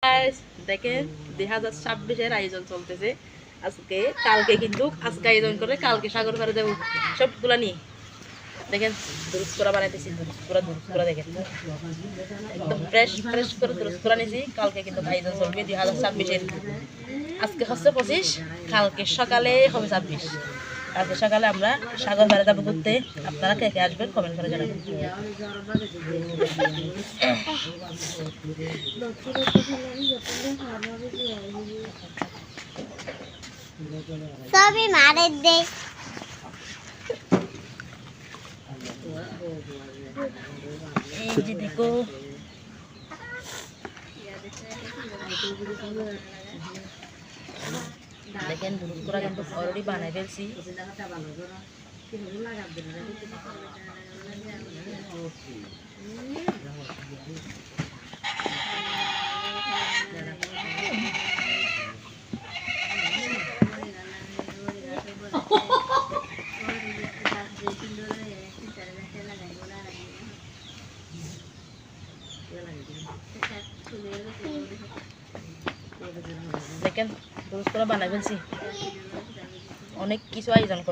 guys দেখেন 2026-এর আয়োজন চলতেছে আজকে কালকে কিন্তু আজকে আয়োজন করে কালকে সাগর পাড়ে যাবো সবগুলা নিয়ে দেখেন দুরুস করা বানাইতেছি দুরুস করা দেখেন একদম ফ্রেশ ফ্রেশ করে দুরুস করা নিয়েছি কালকে কিন্তু আয়োজন চলবে 2026-এর আজকে হচ্ছে 25 কালকে সকালে হবে 26 কালকে সকালে আমরা সাগর পাড়ে যাবো ঘুরতে আপনারা কে কে আসবেন কমেন্ট করে জানাবেন সবই মারের দেশ এই যে দেখো দেখেন দুধ করা কিন্তু অলরেডি বানাই ফেলছি দেখেন দুধ করা বানাই ফেলছি অনেক কিছু আয়োজন